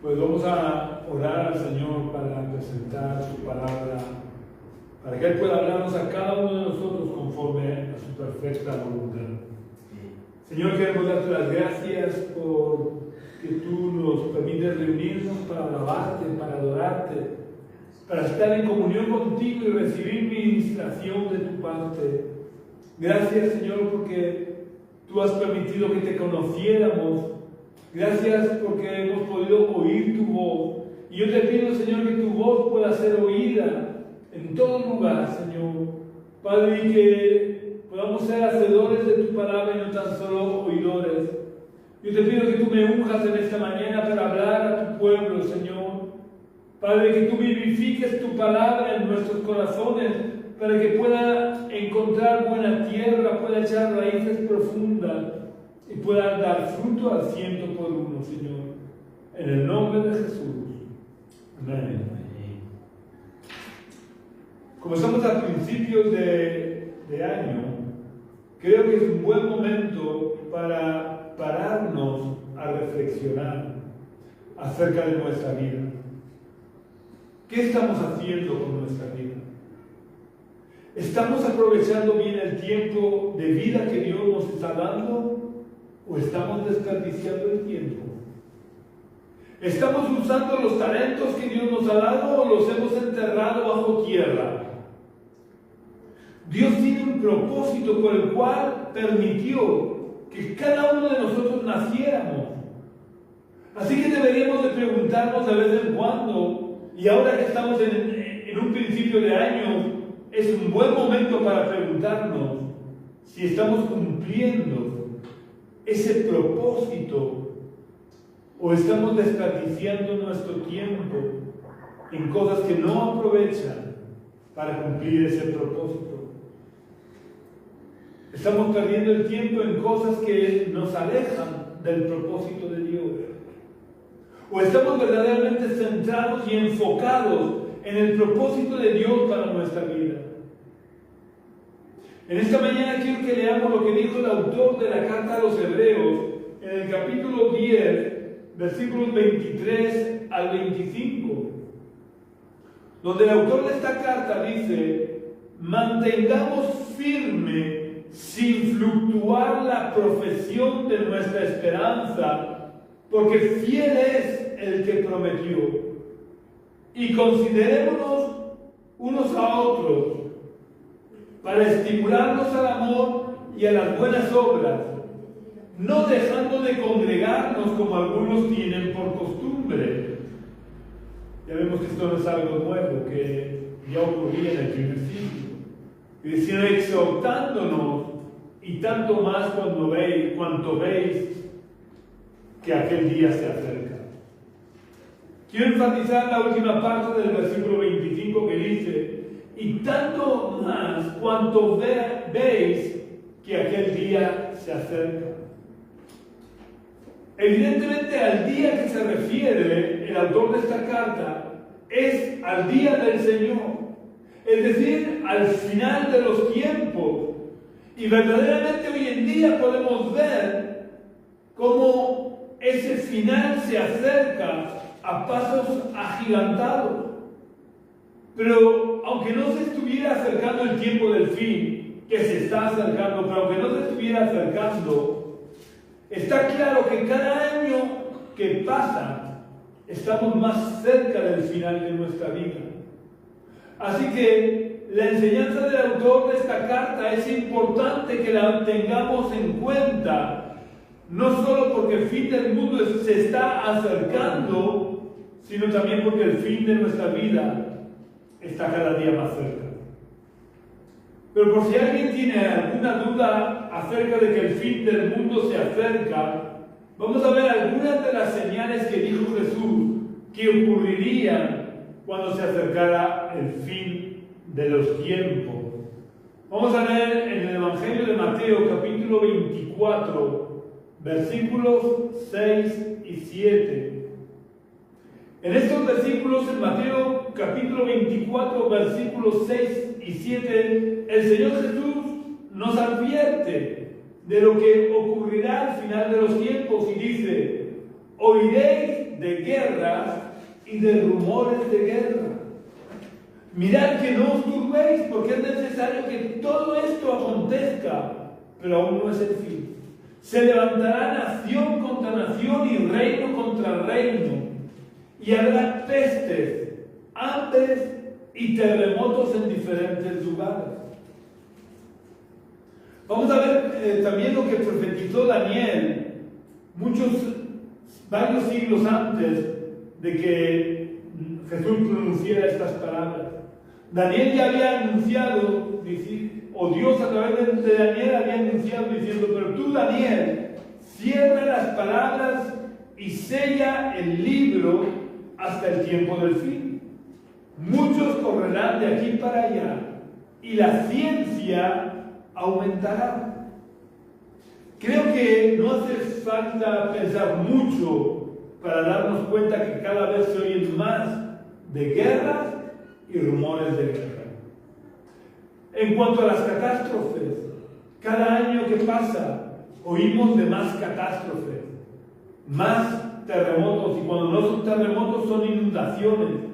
Pues vamos a orar al Señor para presentar su palabra, para que Él pueda hablarnos a cada uno de nosotros conforme a su perfecta voluntad. Señor, queremos darte las gracias por que tú nos permites reunirnos para alabarte, para adorarte, para estar en comunión contigo y recibir ministración de tu parte. Gracias, Señor, porque tú has permitido que te conociéramos. Gracias porque hemos podido oír tu voz. Y yo te pido, Señor, que tu voz pueda ser oída en todo lugar, Señor. Padre, y que podamos ser hacedores de tu palabra y no tan solo oidores. Yo te pido que tú me unjas en esta mañana para hablar a tu pueblo, Señor. Padre, que tú vivifiques tu palabra en nuestros corazones para que pueda encontrar buena tierra, pueda echar raíces profundas y pueda dar fruto al 100 por uno, Señor. En el nombre de Jesús. Amén. Como estamos a principios de año, creo que es un buen momento para pararnos a reflexionar acerca de nuestra vida. ¿Qué estamos haciendo con nuestra vida? ¿Estamos aprovechando bien el tiempo de vida que Dios nos está dando o estamos desperdiciando el tiempo? ¿Estamos usando los talentos que Dios nos ha dado o los hemos enterrado bajo tierra? Dios tiene un propósito por el cual permitió que cada uno de nosotros naciéramos. Así que deberíamos de preguntarnos de vez en cuando, y ahora que estamos en un principio de año, es un buen momento para preguntarnos si estamos cumpliendo ese propósito o estamos desperdiciando nuestro tiempo en cosas que no aprovechan para cumplir ese propósito. Estamos perdiendo el tiempo en cosas que nos alejan del propósito de Dios. O estamos verdaderamente centrados y enfocados en el propósito de Dios para nuestra vida. En esta mañana quiero que leamos lo que dijo el autor de la carta a los Hebreos en el capítulo 10, versículos 23 al 25, donde el autor de esta carta dice: mantengamos firme sin fluctuar la profesión de nuestra esperanza, porque fiel es el que prometió. Y considerémonos unos a otros para estimularnos al amor y a las buenas obras, no dejando de congregarnos como algunos tienen por costumbre. Ya vemos que esto no es algo nuevo, que ya ocurría en el primer siglo, sino exhortándonos, y tanto más cuanto veis que aquel día se acerca. Quiero enfatizar la última parte del versículo 25 que dice: y tanto más cuanto veis que aquel día se acerca. Evidentemente, al día que se refiere el autor de esta carta es al día del Señor, es decir, al final de los tiempos. Y verdaderamente hoy en día podemos ver cómo ese final se acerca a pasos agigantados. Pero aunque no se estuviera acercando el tiempo del fin, que se está acercando, pero aunque no se estuviera acercando, está claro que cada año que pasa estamos más cerca del final de nuestra vida. Así que la enseñanza del autor de esta carta es importante que la tengamos en cuenta, no solo porque el fin del mundo se está acercando, sino también porque el fin de nuestra vida está cada día más cerca. Pero por si alguien tiene alguna duda acerca de que el fin del mundo se acerca, vamos a ver algunas de las señales que dijo Jesús que ocurrirían cuando se acercara el fin de los tiempos. Vamos a leer en el Evangelio de Mateo, capítulo 24, versículos 6 y 7. En estos versículos, en Mateo capítulo 24, versículos 6 y 7, el Señor Jesús nos advierte de lo que ocurrirá al final de los tiempos y dice: oiréis de guerras y de rumores de guerra. Mirad que no os turbéis, porque es necesario que todo esto acontezca, pero aún no es el fin. Se levantará nación contra nación y reino contra reino, y habrá pestes, hambres y terremotos en diferentes lugares. Vamos a ver también lo que profetizó Daniel varios siglos antes de que Jesús pronunciara estas palabras. Daniel ya había anunciado, o Dios a través de Daniel había anunciado diciendo: pero tú, Daniel, cierra las palabras y sella el libro hasta el tiempo del fin. Muchos correrán de aquí para allá y la ciencia aumentará. Creo que no hace falta pensar mucho para darnos cuenta que cada vez se oyen más de guerras y rumores de guerra. En cuanto a las catástrofes, cada año que pasa oímos de más catástrofes, más terremotos, y cuando no son terremotos son inundaciones.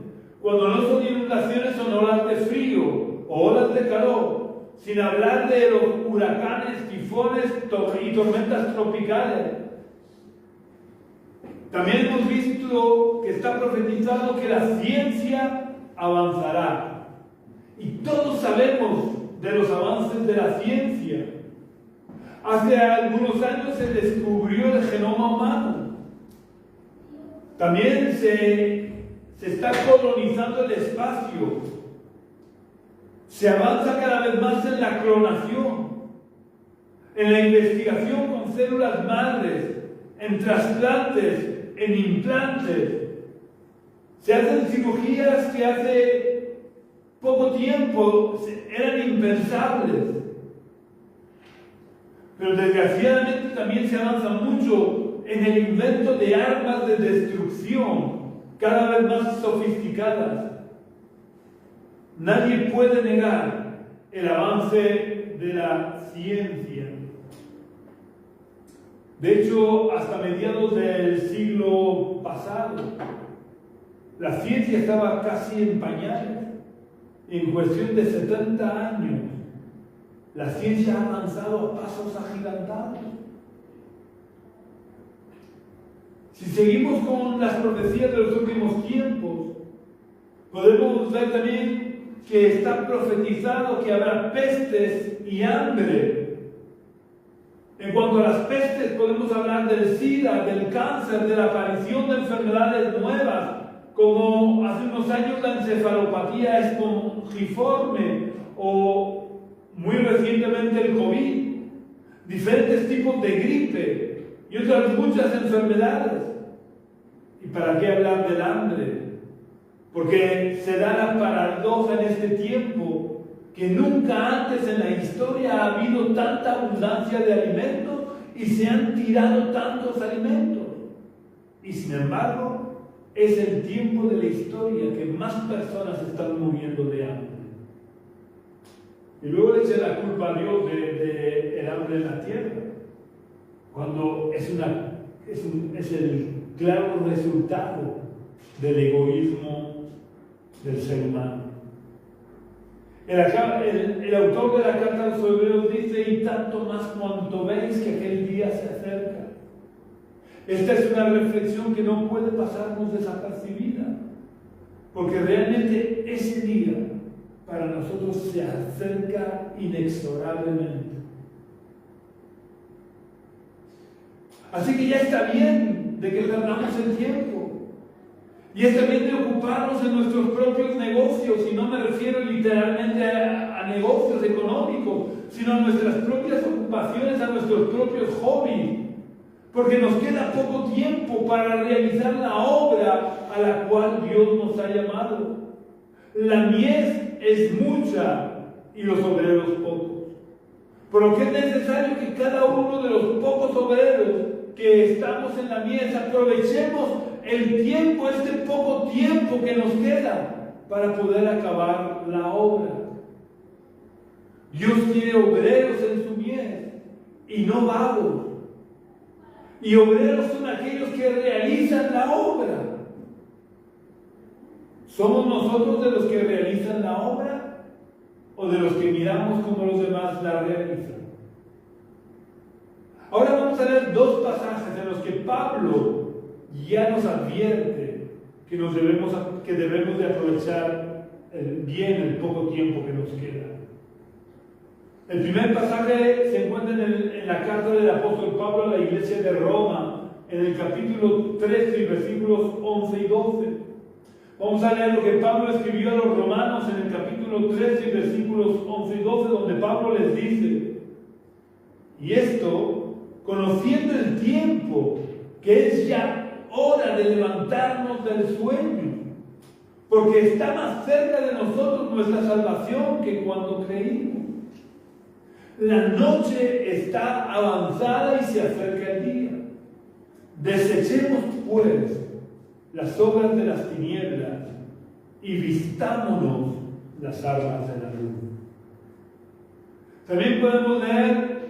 Cuando no son inundaciones son olas de frío o olas de calor, sin hablar de los huracanes, tifones y tormentas tropicales. También hemos visto que está profetizado que la ciencia avanzará. Y todos sabemos de los avances de la ciencia. Hace algunos años se descubrió el genoma humano. También se está colonizando el espacio. Se avanza cada vez más en la clonación, en la investigación con células madres, en trasplantes, en implantes. Se hacen cirugías que hace poco tiempo eran impensables. Pero desgraciadamente también se avanza mucho en el invento de armas de destrucción, cada vez más sofisticadas. Nadie puede negar el avance de la ciencia. De hecho, hasta mediados del siglo pasado, la ciencia estaba casi en pañales. En cuestión de 70 años, la ciencia ha avanzado a pasos agigantados. Si seguimos con las profecías de los últimos tiempos, podemos ver también que está profetizado que habrá pestes y hambre. En cuanto a las pestes, podemos hablar del SIDA, del cáncer, de la aparición de enfermedades nuevas, como hace unos años la encefalopatía espongiforme o muy recientemente el COVID, diferentes tipos de gripe y otras muchas enfermedades. ¿Y para qué hablar del hambre? Porque se da la paradoja en este tiempo que nunca antes en la historia ha habido tanta abundancia de alimentos y se han tirado tantos alimentos. Y sin embargo, es el tiempo de la historia que más personas están muriendo de hambre. Y luego le echa la culpa a Dios del hambre en la tierra, cuando es el claro resultado del egoísmo del ser humano. El autor de la carta a los Hebreos dice: y tanto más cuanto veis que aquel día se acerca. Esta es una reflexión que no puede pasarnos desapercibida, porque realmente ese día para nosotros se acerca inexorablemente. Así que ya está bien de que perdamos el tiempo. Y es también de ocuparnos en nuestros propios negocios, y no me refiero literalmente a negocios económicos, sino a nuestras propias ocupaciones, a nuestros propios hobbies, porque nos queda poco tiempo para realizar la obra a la cual Dios nos ha llamado. La mies es mucha y los obreros pocos, por lo que es necesario que cada uno de los pocos obreros que estamos en la mies aprovechemos el tiempo, este poco tiempo que nos queda, para poder acabar la obra. Dios quiere obreros en su mies y no vagos. Y obreros son aquellos que realizan la obra. ¿Somos nosotros de los que realizan la obra o de los que miramos cómo los demás la realizan? Ahora vamos a leer dos pasajes en los que Pablo ya nos advierte que debemos de aprovechar bien el poco tiempo que nos queda. El primer pasaje se encuentra en la carta del apóstol Pablo a la iglesia de Roma, en el capítulo 13 y versículos 11 y 12. Vamos a leer lo que Pablo escribió a los romanos en el capítulo 13 y versículos 11 y 12, donde Pablo les dice: y esto, conociendo el tiempo, que es ya hora de levantarnos del sueño, porque está más cerca de nosotros nuestra salvación que cuando creímos. La noche está avanzada y se acerca el día. Desechemos, pues, las obras de las tinieblas y vistámonos las armas de la luz. También podemos leer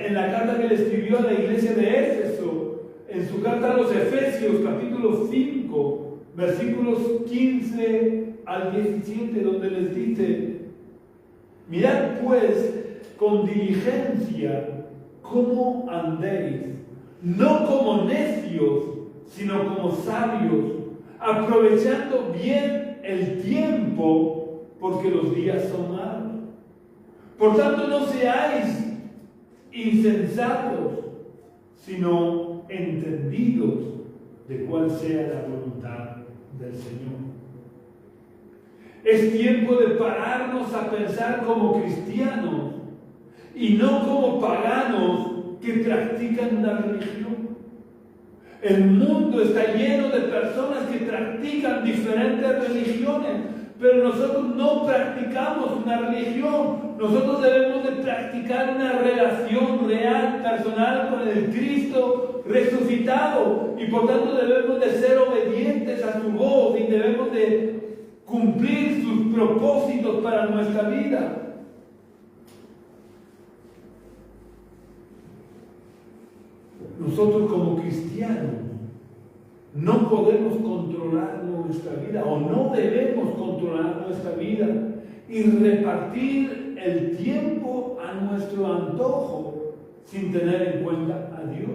en la carta que le escribió a la iglesia de Éfeso, en su carta a los Efesios, capítulo 5, versículos 15 al 17, donde les dice: mirad pues con diligencia cómo andéis, no como necios, sino como sabios, aprovechando bien el tiempo, porque los días son malos. Por tanto, no seáis insensatos, sino entendidos de cuál sea la voluntad del Señor. Es tiempo de pararnos a pensar como cristianos y no como paganos que practican una religión. El mundo está lleno de personas que practican diferentes religiones, pero nosotros no practicamos una religión. Nosotros debemos de practicar una relación real, personal con el Cristo resucitado, y por tanto debemos de ser obedientes a su voz y debemos de cumplir sus propósitos para nuestra vida. Nosotros como cristianos no podemos controlar nuestra vida, o no debemos controlar nuestra vida y repartir el tiempo a nuestro antojo sin tener en cuenta a Dios,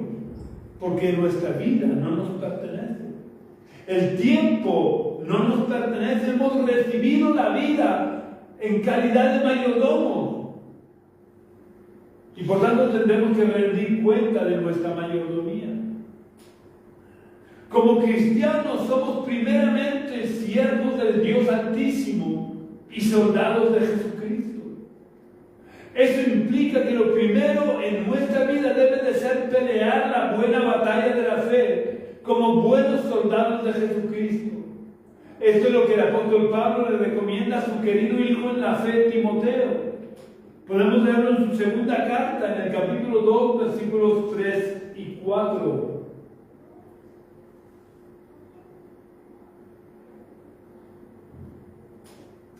porque nuestra vida no nos pertenece. El tiempo no nos pertenece. Hemos recibido la vida en calidad de mayordomos, y por tanto tendremos que rendir cuenta de nuestra mayordomía. Como cristianos somos primeramente siervos del Dios Altísimo y soldados de Jesucristo. Eso implica que lo primero en nuestra vida debe de ser pelear la buena batalla de la fe como buenos soldados de Jesucristo. Esto es lo que el apóstol Pablo le recomienda a su querido hijo en la fe, Timoteo. Podemos leerlo en su segunda carta, en el capítulo 2, versículos 3 y 4.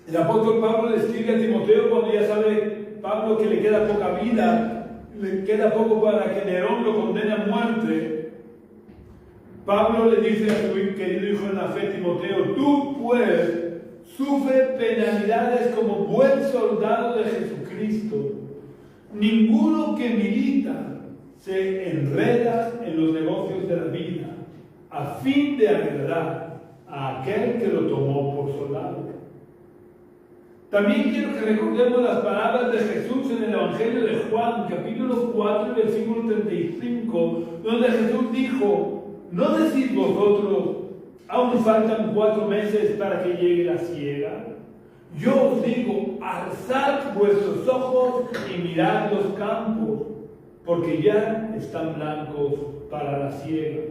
El apóstol Pablo le escribe a Timoteo cuando ya sabe Pablo que le queda poca vida, le queda poco para que Nerón lo condene a muerte. Pablo le dice a su querido hijo en la fe, Timoteo: tú pues sufre penalidades como buen soldado de Jesucristo. Ninguno que milita se enreda en los negocios de la vida a fin de agradar a aquel que lo tomó por soldado. También quiero que recordemos las palabras de Jesús en el Evangelio de Juan, capítulo 4, versículo 35, donde Jesús dijo: ¿no decís vosotros, aún faltan 4 meses para que llegue la siega? Yo os digo, alzad vuestros ojos y mirad los campos, porque ya están blancos para la siega.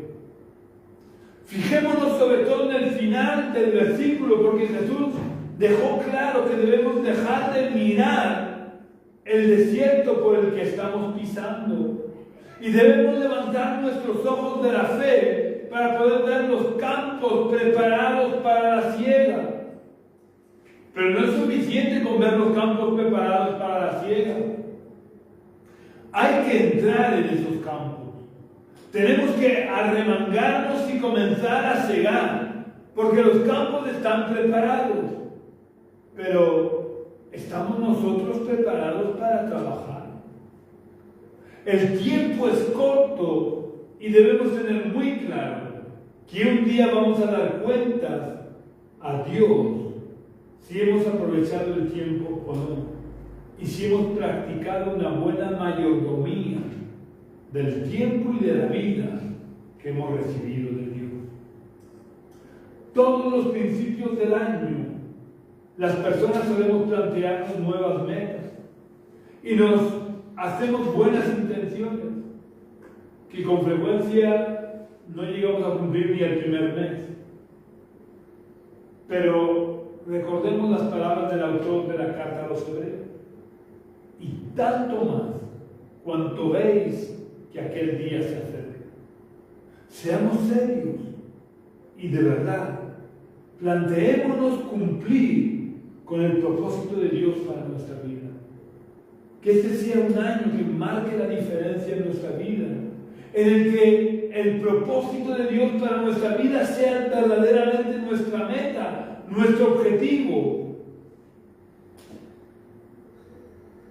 Fijémonos sobre todo en el final del versículo, porque Jesús dejó claro que debemos dejar de mirar el desierto por el que estamos pisando, y debemos levantar nuestros ojos de la fe para poder ver los campos preparados para la siega. Pero no es suficiente con ver los campos preparados para la siega. Hay que entrar en esos campos. Tenemos que arremangarnos y comenzar a segar. porque los campos están preparados, pero ¿estamos nosotros preparados para trabajar? El tiempo es corto y debemos tener muy claro que un día vamos a dar cuentas a Dios si hemos aprovechado el tiempo o no, y si hemos practicado una buena mayordomía del tiempo y de la vida que hemos recibido de Dios. Todos los principios del año, las personas solemos plantearnos nuevas metas y nos hacemos buenas intenciones que con frecuencia no llegamos a cumplir ni el primer mes. Pero recordemos las palabras del autor de la carta a los Hebreos: y tanto más cuanto veis que aquel día se acerca. Seamos serios y de verdad planteémonos cumplir con el propósito de Dios para nuestra vida. Que este sea un año que marque la diferencia en nuestra vida, en el que el propósito de Dios para nuestra vida sea verdaderamente nuestra meta, nuestro objetivo.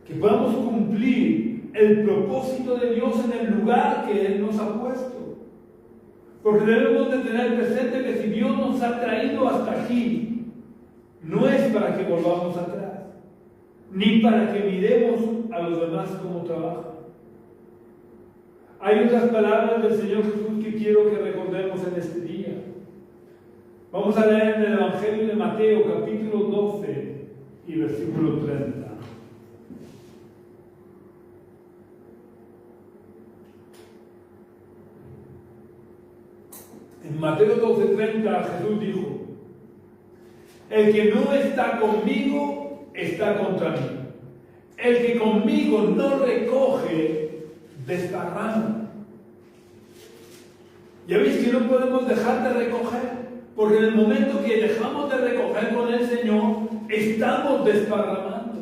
Que podamos cumplir el propósito de Dios en el lugar que Él nos ha puesto. Porque debemos de tener presente que si Dios nos ha traído hasta aquí, no es para que volvamos atrás, ni para que miremos a los demás cómo trabajan. Hay otras palabras del Señor Jesús que quiero que recordemos en este día. Vamos a leer en el Evangelio de Mateo, capítulo 12 y versículo 30. En Mateo 12:30 Jesús dijo: el que no está conmigo está contra mí. El que conmigo no recoge, desparrama. Ya veis que no podemos dejar de recoger, porque en el momento que dejamos de recoger con el Señor, estamos desparramando.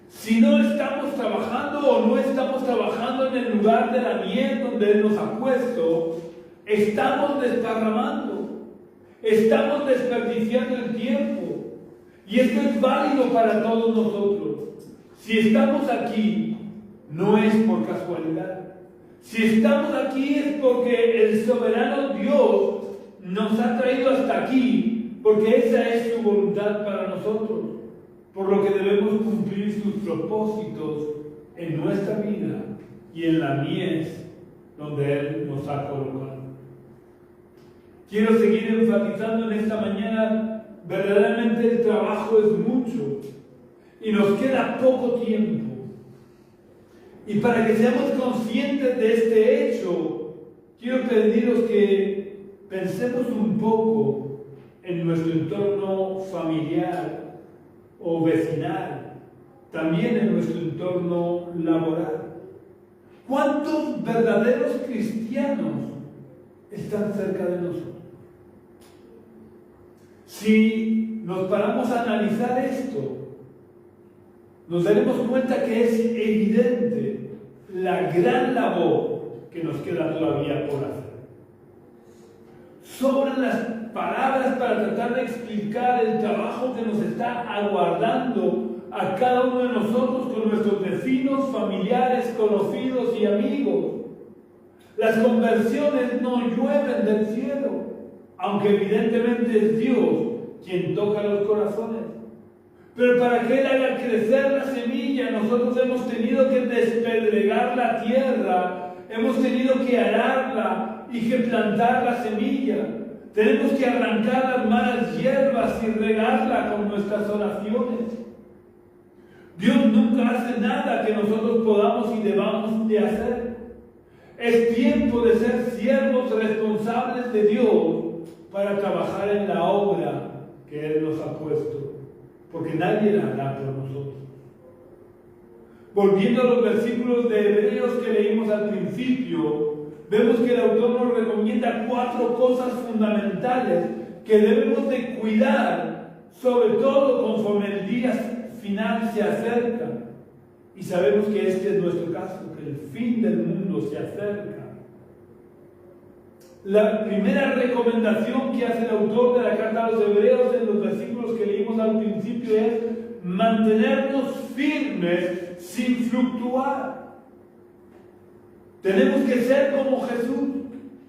Si no estamos trabajando o no estamos trabajando en el lugar de la mies donde Él nos ha puesto, estamos desparramando, estamos desperdiciando el tiempo. Y esto es válido para todos nosotros. Si estamos aquí, no es por casualidad. Si estamos aquí es porque el soberano Dios nos ha traído hasta aquí, porque esa es su voluntad para nosotros, por lo que debemos cumplir sus propósitos en nuestra vida y en la mies donde Él nos ha colocado. Quiero seguir enfatizando en esta mañana, verdaderamente el trabajo es mucho y nos queda poco tiempo. Y para que seamos conscientes de este hecho, quiero pediros que pensemos un poco en nuestro entorno familiar o vecinal, también en nuestro entorno laboral. ¿Cuántos verdaderos cristianos están cerca de nosotros? Si nos paramos a analizar esto, nos daremos cuenta que es evidente la gran labor que nos queda todavía por hacer. Sobran las palabras para tratar de explicar el trabajo que nos está aguardando a cada uno de nosotros con nuestros vecinos, familiares, conocidos y amigos. Las conversiones no llueven del cielo, aunque evidentemente es Dios quien toca los corazones. Pero para que Él haga crecer la semilla, nosotros hemos tenido que despedregar la tierra, hemos tenido que ararla y que plantar la semilla. Tenemos que arrancar las malas hierbas y regarla con nuestras oraciones. Dios nunca hace nada que nosotros podamos y debamos de hacer. Es tiempo de ser siervos responsables de Dios para trabajar en la obra que Él nos ha puesto, porque nadie la hará por nosotros. Volviendo a los versículos de Hebreos que leímos al principio, vemos que el autor nos recomienda 4 cosas fundamentales que debemos de cuidar, sobre todo conforme el día final se acerca. Y sabemos que este es nuestro caso, que el fin del mundo se acerca. La primera recomendación que hace el autor de la carta a los Hebreos en los versículos que leímos al principio es mantenernos firmes sin fluctuar. Tenemos que ser como Jesús,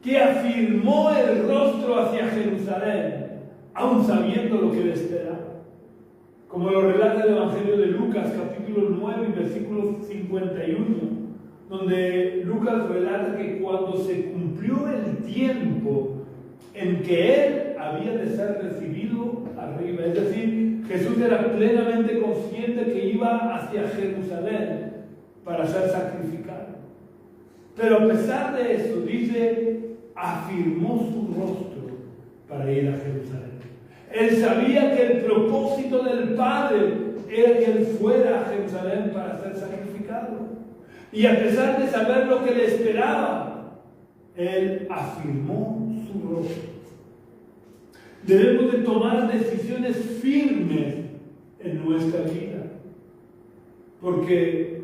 que afirmó el rostro hacia Jerusalén, aun sabiendo lo que le esperaba. Como lo relata el Evangelio de Lucas, capítulo 9, versículo 51, donde Lucas relata que cuando se cumplió el tiempo en que él había de ser recibido arriba, es decir, Jesús era plenamente consciente que iba hacia Jerusalén para ser sacrificado. Pero a pesar de eso, dice, afirmó su rostro para ir a Jerusalén. Él sabía que el propósito del Padre era que él fuera a Jerusalén para ser sacrificado. Y a pesar de saber lo que le esperaba, él afirmó su rostro. Debemos de tomar decisiones firmes en nuestra vida. Porque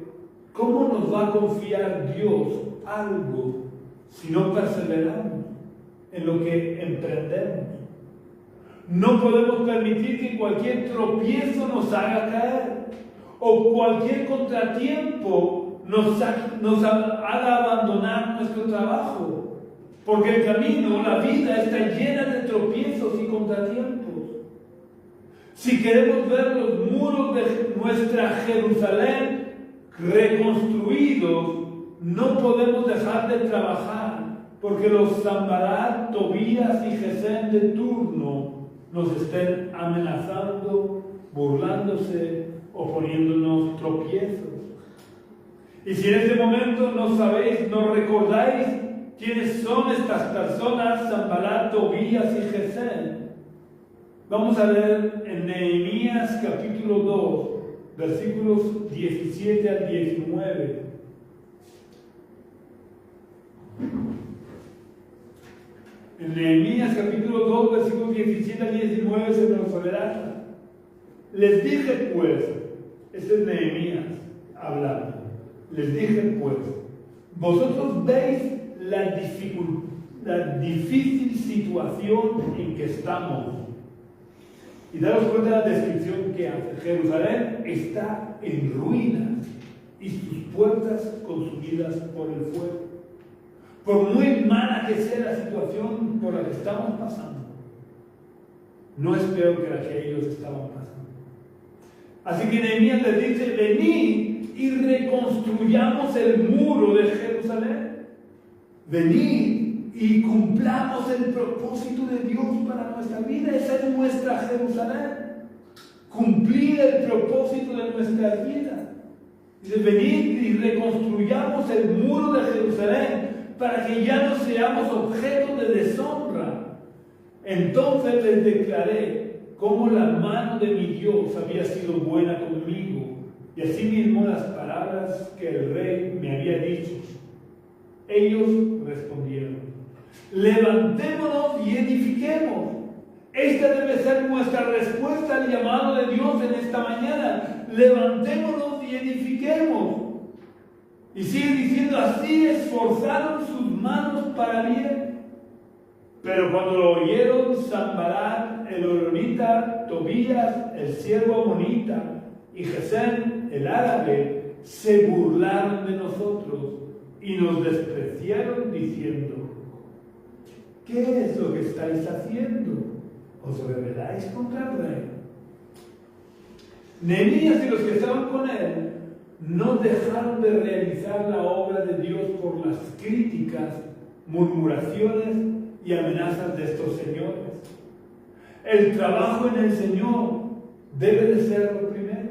¿cómo nos va a confiar Dios algo si no perseveramos en lo que emprendemos? No podemos permitir que cualquier tropiezo nos haga caer o cualquier contratiempo nos haga abandonar nuestro trabajo, porque el camino, la vida está llena de tropiezos y contratiempos. Si queremos ver los muros de nuestra Jerusalén reconstruidos, no podemos dejar de trabajar, porque los Sanballat, Tobías y Gesem de turno nos estén amenazando, burlándose o poniéndonos tropiezos. Y si en este momento no sabéis, no recordáis quiénes son estas personas, Sanballat, Tobías y Gesem, vamos a leer en Nehemías capítulo 2, versículos 17 al 19. En Nehemías capítulo 2, versículos 17 al 19 se nos relata. Les dije pues, este es Nehemías hablando, les dije pues, vosotros veis la difícil situación en que estamos. Y daros cuenta de la descripción que hace. Jerusalén está en ruinas y sus puertas consumidas por el fuego. Por muy mala que sea la situación por la que estamos pasando, no es peor que la que ellos estaban pasando. Así que Nehemías les dice, venid y reconstruyamos el muro de Jerusalén. Venid y cumplamos el propósito de Dios para nuestra vida. Esa es nuestra Jerusalén. Cumplir el propósito de nuestra vida. Dice, venid y reconstruyamos el muro de Jerusalén para que ya no seamos objeto de deshonra. Entonces les declaré cómo la mano de mi Dios había sido buena conmigo, y asimismo las palabras que el rey me había dicho. Ellos respondieron, levantémonos y edifiquemos. Esta debe ser nuestra respuesta al llamado de Dios en esta mañana. Levantémonos y edifiquemos. Y sigue diciendo, así esforzaron sus manos para bien. Pero cuando lo oyeron Sanballat, el horonita, Tobías, el siervo amonita, y Gesem, el árabe, se burlaron de nosotros y nos despreciaron diciendo, ¿qué es lo que estáis haciendo? ¿Os rebeláis contra el rey? Nehemías y los que estaban con él no dejaron de realizar la obra de Dios por las críticas, murmuraciones y amenazas de estos señores. El trabajo en el Señor debe de ser lo primero.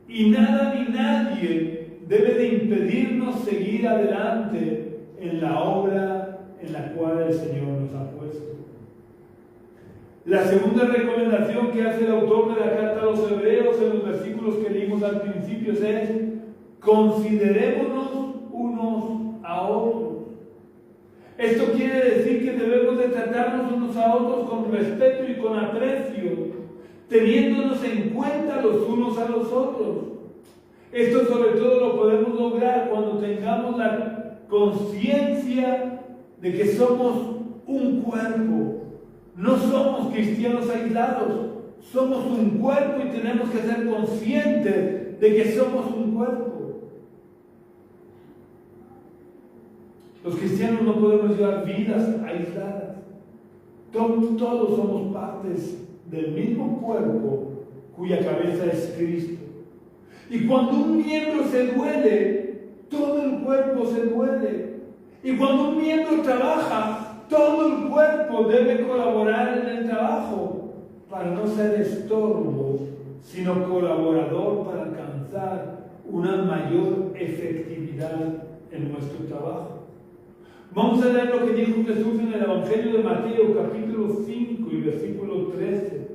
Y nada ni nadie debe de impedirnos seguir adelante en la obra en la cual el Señor nos ha puesto. La segunda recomendación que hace el autor de la carta a los Hebreos en los versículos que leímos al principio es: considerémonos unos a otros. Esto quiere decir que debemos de tratarnos unos a otros con respeto y con aprecio, teniéndonos en cuenta los unos a los otros. Esto sobre todo lo podemos lograr cuando tengamos la conciencia de que somos un cuerpo. No somos cristianos aislados, somos un cuerpo y tenemos que ser conscientes de que somos un cuerpo. Los cristianos no podemos llevar vidas aisladas. Todos somos partes del mismo cuerpo cuya cabeza es Cristo. Y cuando un miembro se duele, todo el cuerpo se duele. Y cuando un miembro trabaja, todo el cuerpo debe colaborar en el trabajo para no ser estorbo, sino colaborador para alcanzar una mayor efectividad en nuestro trabajo. Vamos a leer lo que dijo Jesús en el Evangelio de Mateo, capítulo 5 y versículo 13.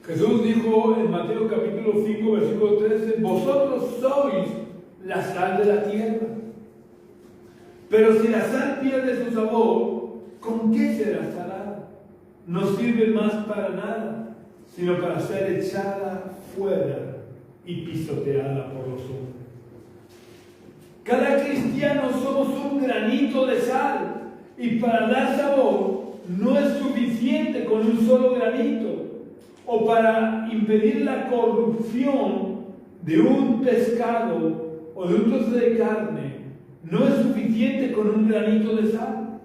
Jesús dijo en Mateo capítulo 5, versículo 13, vosotros sois la sal de la tierra. Pero si la sal pierde su sabor, ¿con qué será salada? No sirve más para nada, sino para ser echada fuera y pisoteada por los hombres. Cada cristiano somos un granito de sal, y para dar sabor no es suficiente con un solo granito, o para impedir la corrupción de un pescado o de un trozo de carne, no es suficiente con un granito de sal.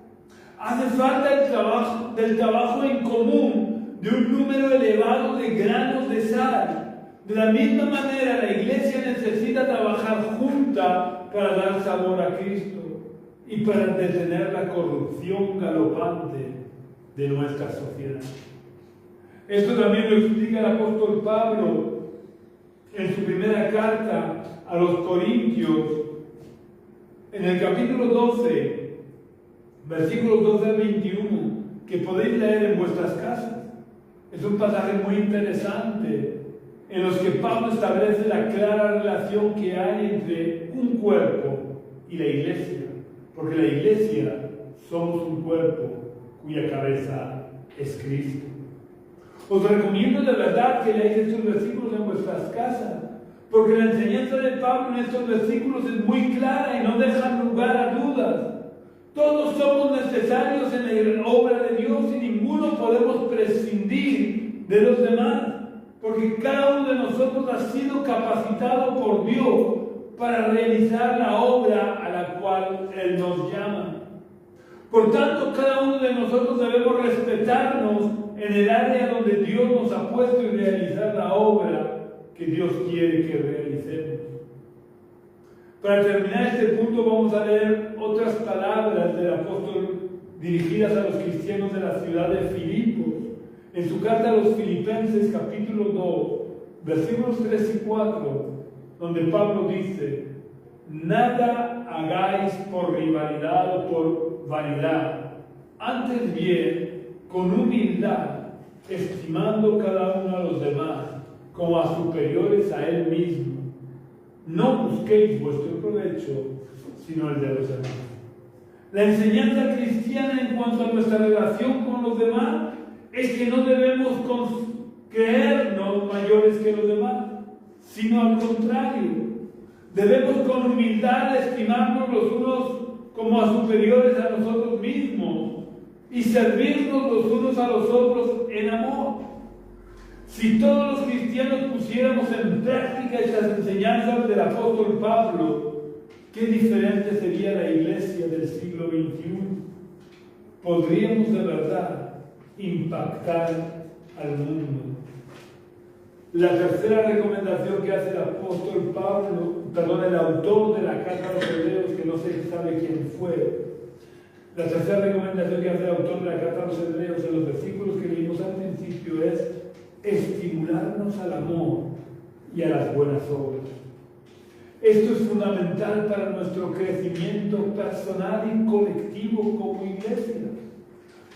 Hace falta el trabajo en común de un número elevado de granos de sal. De la misma manera, la iglesia necesita trabajar junta para dar sabor a Cristo y para detener la corrupción galopante de nuestra sociedad. Esto también lo explica el apóstol Pablo en su primera carta a los Corintios, en el capítulo 12, versículos 12 al 21, que podéis leer en vuestras casas. Es un pasaje muy interesante en los que Pablo establece la clara relación que hay entre un cuerpo y la iglesia, porque la iglesia somos un cuerpo cuya cabeza es Cristo. Os recomiendo de verdad que leáis estos versículos en vuestras casas, porque la enseñanza de Pablo en estos versículos es muy clara y no deja lugar a dudas. Todos somos necesarios en la obra de Dios y ninguno podemos prescindir de los demás, porque cada uno de nosotros ha sido capacitado por Dios para realizar la obra a la cual Él nos llama. Por tanto, cada uno de nosotros debemos respetarnos en el área donde Dios nos ha puesto y realizar la obra que Dios quiere que realicemos. Para terminar este punto vamos a leer otras palabras del apóstol dirigidas a los cristianos de la ciudad de Filipos. En su carta a los Filipenses capítulo 2, versículos 3 y 4, donde Pablo dice: nada hagáis por rivalidad o por vanidad, antes bien con humildad, estimando cada uno a los demás como a superiores a él mismo. No busquéis vuestro provecho, sino el de los demás. La enseñanza cristiana en cuanto a nuestra relación con los demás es que no debemos creernos mayores que los demás, sino al contrario. Debemos con humildad estimarnos los unos como a superiores a nosotros mismos y servirnos los unos a los otros en amor. Si todos los cristianos pusiéramos en práctica estas enseñanzas del apóstol Pablo, qué diferente sería la iglesia del siglo XXI. Podríamos de verdad impactar al mundo. La tercera recomendación que hace el apóstol Pablo, el autor de la carta a los Hebreos, que no se sabe quién fue, la tercera recomendación que hace el autor de la carta a los Hebreos en los versículos que leímos al principio es estimularnos al amor y a las buenas obras. Esto es fundamental para nuestro crecimiento personal y colectivo como iglesia,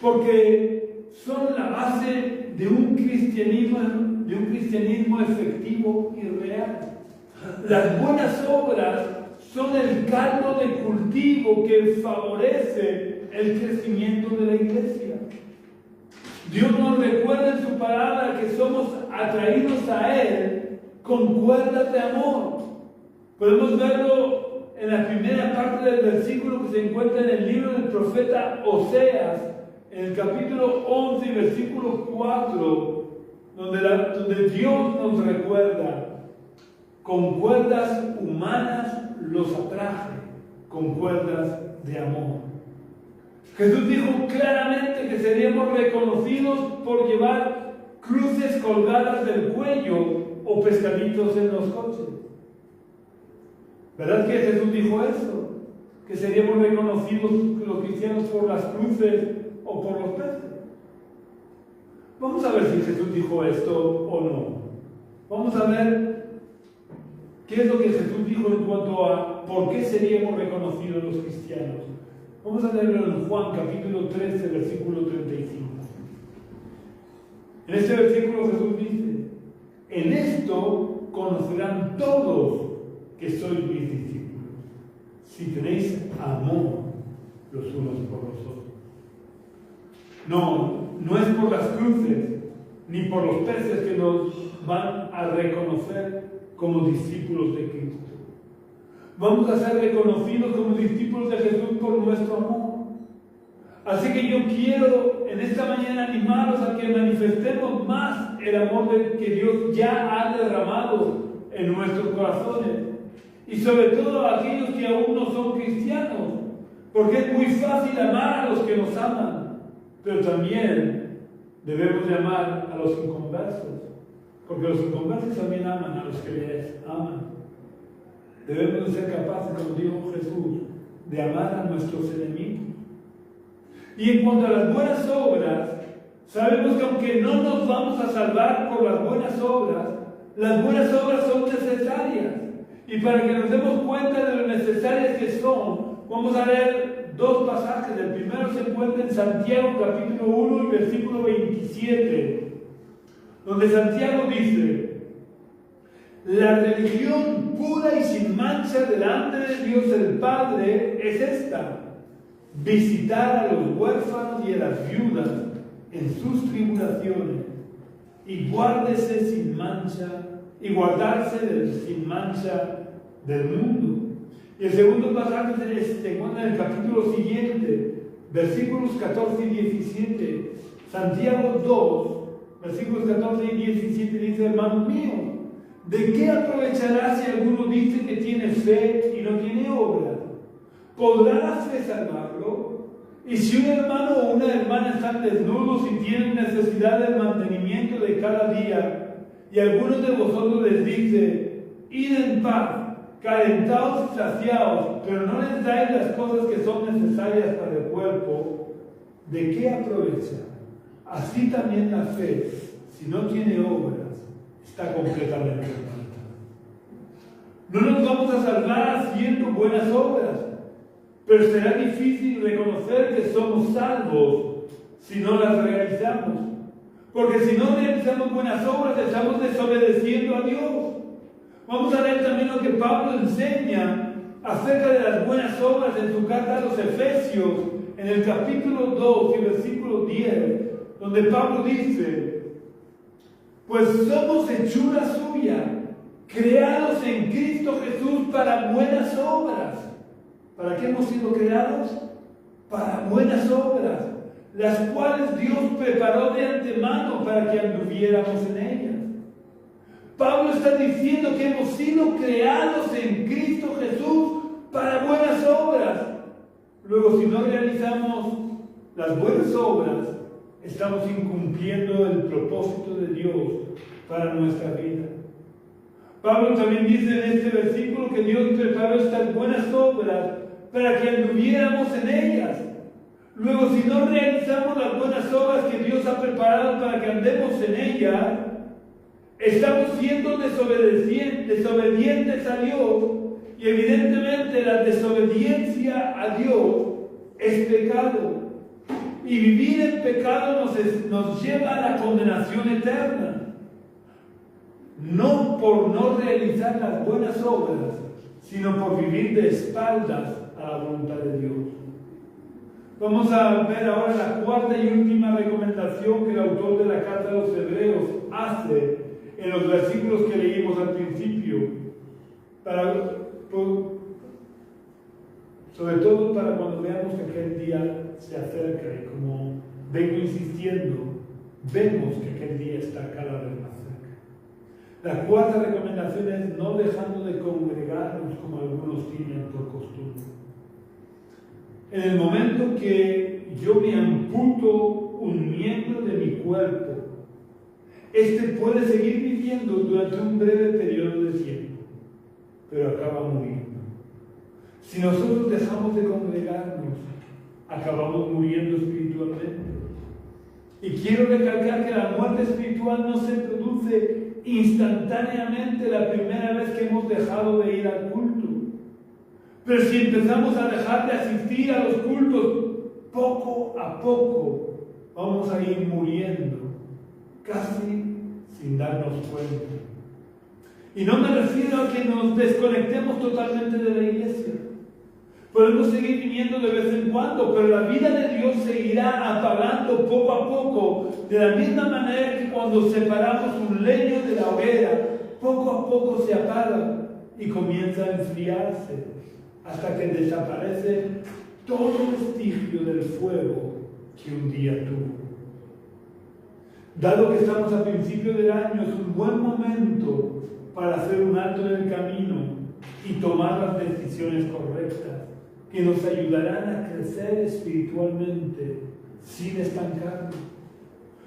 porque son la base de un cristianismo efectivo y real. Las buenas obras son el caldo de cultivo que favorece el crecimiento de la iglesia. Dios nos recuerda en su palabra que somos atraídos a Él con cuerdas de amor. Podemos verlo en la primera parte del versículo que se encuentra en el libro del profeta Oseas, en el capítulo 11, versículo 4, donde Dios nos recuerda: con cuerdas humanas los atraje, con cuerdas de amor. Jesús dijo claramente que seríamos reconocidos por llevar cruces colgadas del cuello o pescaditos en los coches. ¿Verdad que Jesús dijo eso? Que seríamos reconocidos los cristianos por las cruces o por los peces. Vamos a ver si Jesús dijo esto o no. Vamos a ver qué es lo que Jesús dijo en cuanto a por qué seríamos reconocidos los cristianos. Vamos a leerlo en Juan capítulo 13, versículo 35. En este versículo Jesús dice: en esto conocerán todos que sois mis discípulos, si tenéis amor los unos por los otros. No es por las cruces ni por los peces que nos van a reconocer como discípulos de Cristo. Vamos a ser reconocidos como discípulos de Jesús por nuestro amor. Así que yo quiero en esta mañana animaros a que manifestemos más el amor que Dios ya ha derramado en nuestros corazones, y sobre todo a aquellos que aún no son cristianos, porque es muy fácil amar a los que nos aman, pero también debemos de amar a los inconversos, porque los inconversos también aman a los que les aman. Debemos de ser capaces, como dijo Jesús, de amar a nuestros enemigos. Y en cuanto a las buenas obras, sabemos que aunque no nos vamos a salvar por las buenas obras son necesarias. Y para que nos demos cuenta de lo necesarias que son, vamos a leer dos pasajes. El primero se encuentra en Santiago capítulo 1 y versículo 27, donde Santiago dice: la religión pura y sin mancha delante de Dios el Padre es esta: visitar a los huérfanos y a las viudas en sus tribulaciones, y guardarse sin mancha del mundo. Y el segundo pasaje se encuentra en el capítulo siguiente, versículos 14 y 17. Santiago 2, versículos 14 y 17 dice: hermano mío, ¿de qué aprovechará si alguno dice que tiene fe y no tiene obra? ¿Podrá la fe salvarlo? Y si un hermano o una hermana están desnudos y tienen necesidad del mantenimiento de cada día, y alguno de vosotros les dice: id en paz, calentaos y saciaos, pero no les dais las cosas que son necesarias para el cuerpo, ¿de qué aprovecha? Así también la fe, si no tiene obras, está completamente muerta. No nos vamos a salvar haciendo buenas obras, pero será difícil reconocer que somos salvos si no las realizamos. Porque si no realizamos buenas obras, estamos desobedeciendo a Dios. Vamos a ver también lo que Pablo enseña acerca de las buenas obras en su carta a los Efesios, en el capítulo 2 y versículo 10, donde Pablo dice: pues somos hechura suya, creados en Cristo Jesús para buenas obras. ¿Para qué hemos sido creados? Para buenas obras, las cuales Dios preparó de antemano para que anduviéramos en ellas. Pablo está diciendo que hemos sido creados en Cristo Jesús para buenas obras. Luego, si no realizamos las buenas obras, estamos incumpliendo el propósito de Dios para nuestra vida. Pablo también dice en este versículo que Dios preparó estas buenas obras para que anduviéramos en ellas. Luego, si no realizamos las buenas obras que Dios ha preparado para que andemos en ellas, estamos siendo desobedientes a Dios, y evidentemente la desobediencia a Dios es pecado. Y vivir en pecado nos lleva a la condenación eterna. No por no realizar las buenas obras, sino por vivir de espaldas a la voluntad de Dios. Vamos a ver ahora la cuarta y última recomendación que el autor de la carta a los Hebreos hace en los versículos que leímos al principio, sobre todo para cuando veamos que aquel día se acerca y como vengo insistiendo, vemos que aquel día está cada vez más cerca. La cuarta recomendación es no dejando de congregarnos como algunos tienen por costumbre. En el momento que yo me amputo un miembro de mi cuerpo, este puede seguir viviendo durante un breve periodo de tiempo, pero acaba muriendo. Si nosotros dejamos de congregarnos, acabamos muriendo espiritualmente. Y quiero recalcar que la muerte espiritual no se produce instantáneamente la primera vez que hemos dejado de ir al culto. Pero si empezamos a dejar de asistir a los cultos, poco a poco vamos a ir muriendo, casi sin darnos cuenta. Y no me refiero a que nos desconectemos totalmente de la iglesia. Podemos seguir viniendo de vez en cuando, pero la vida de Dios seguirá apagando poco a poco, de la misma manera que cuando separamos un leño de la hoguera, poco a poco se apaga y comienza a enfriarse, hasta que desaparece todo vestigio del fuego que un día tuvo. Dado que estamos a principio del año, es un buen momento para hacer un alto en el camino y tomar las decisiones correctas que nos ayudarán a crecer espiritualmente sin estancarnos.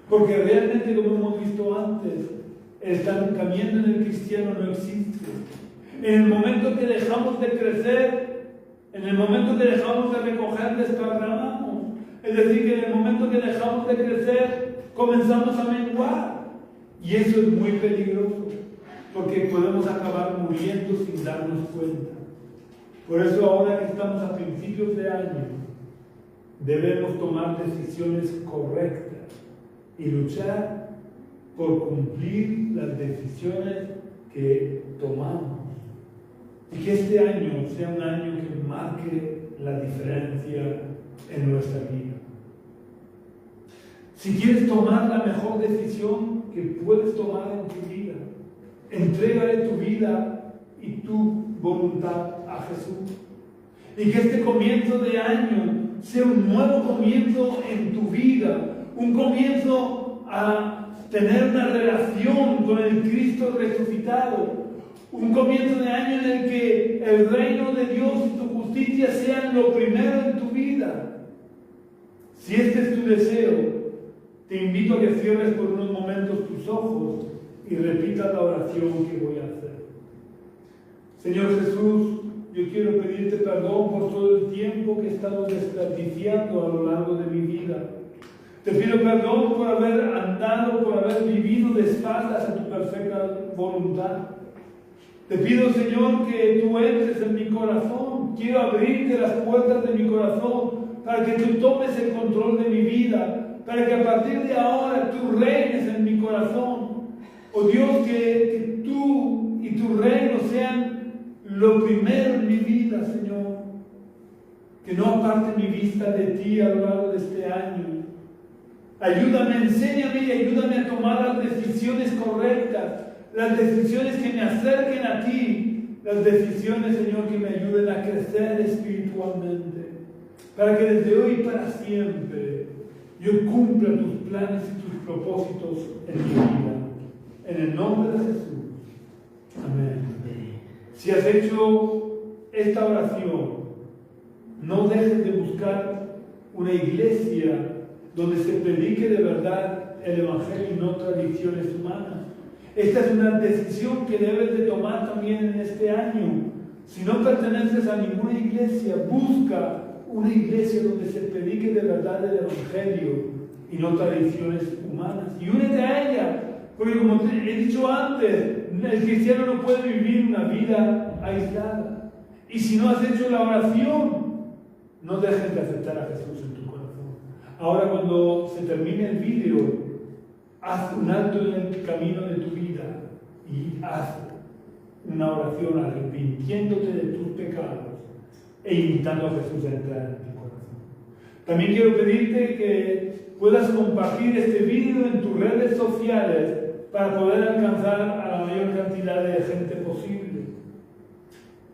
Porque realmente, como hemos visto antes, el estancamiento en el cristiano no existe. En el momento que dejamos de crecer, en el momento que dejamos de recoger, desparramamos. Es decir, que en el momento que dejamos de crecer, comenzamos a menguar. Y eso es muy peligroso, porque podemos acabar muriendo sin darnos cuenta. Por eso ahora que estamos a principios de año, debemos tomar decisiones correctas y luchar por cumplir las decisiones que tomamos. Y que este año sea un año que marque la diferencia en nuestra vida. Si quieres tomar la mejor decisión que puedes tomar en tu vida, entrégale tu vida y tu voluntad a Jesús. Y que este comienzo de año sea un nuevo comienzo en tu vida, un comienzo a tener una relación con el Cristo resucitado, un comienzo de año en el que el reino de Dios y tu justicia sean lo primero en tu vida. Si este es tu deseo, te invito a que cierres por unos momentos tus ojos y repitas la oración que voy a hacer. Señor Jesús, yo quiero pedirte perdón por todo el tiempo que he estado desperdiciando a lo largo de mi vida. Te pido perdón por haber andado, por haber vivido de espaldas a tu perfecta voluntad. Te pido, Señor, que tú entres en mi corazón. Quiero abrirte las puertas de mi corazón para que tú tomes el control de mi vida, para que a partir de ahora tú reines en mi corazón. Oh Dios, que tú y tu reino sean lo primero en mi vida, Señor. Que no aparte mi vista de ti a lo largo de este año. Ayúdame, enséñame y ayúdame a tomar las decisiones correctas, las decisiones que me acerquen a ti, las decisiones, Señor, que me ayuden a crecer espiritualmente, para que desde hoy y para siempre yo cumpla tus planes y tus propósitos en mi vida. En el nombre de Jesús. Amén. Si has hecho esta oración, no dejes de buscar una iglesia donde se predique de verdad el Evangelio y no tradiciones humanas. Esta es una decisión que debes de tomar también en este año. Si no perteneces a ninguna iglesia, busca una iglesia donde se predique de verdad el Evangelio y no tradiciones humanas. Y únete a ella, porque como te he dicho antes, el cristiano no puede vivir una vida aislada. Y si no has hecho la oración, no dejes de aceptar a Jesús en tu corazón. Ahora, cuando se termine el vídeo, haz un alto en el camino de tu vida y haz una oración arrepintiéndote de tus pecados e invitando a Jesús a entrar en tu corazón. También quiero pedirte que puedas compartir este vídeo en tus redes sociales para poder alcanzar a la mayor cantidad de gente posible.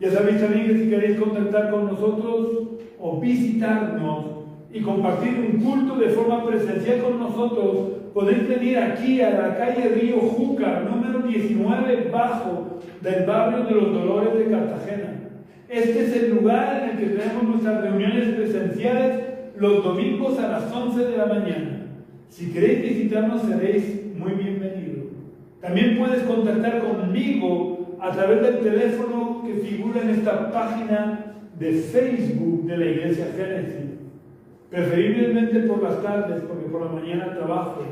Ya sabéis también que si queréis contactar con nosotros o visitarnos y compartir un culto de forma presencial con nosotros, podéis venir aquí a la calle Río Júcar, número 19 bajo del barrio de los Dolores de Cartagena. Este es el lugar en el que tenemos nuestras reuniones presenciales los domingos a las 11 de la mañana. Si queréis visitarnos, seréis muy bienvenidos. También puedes contactar conmigo a través del teléfono que figura en esta página de Facebook de la Iglesia Génesis. Preferiblemente por las tardes, porque por la mañana trabajo.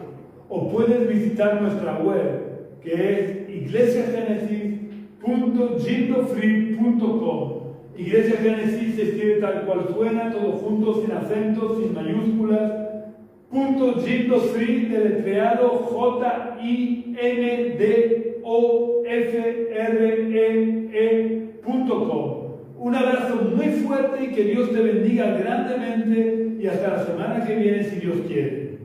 O puedes visitar nuestra web, que es iglesiagenesis.jindofree.com. Iglesia Génesis se escribe tal cual suena, todo junto, sin acentos, sin mayúsculas. .jindofree, deletreado JINDOFREE.com. Un abrazo muy fuerte y que Dios te bendiga grandemente y hasta la semana que viene si Dios quiere.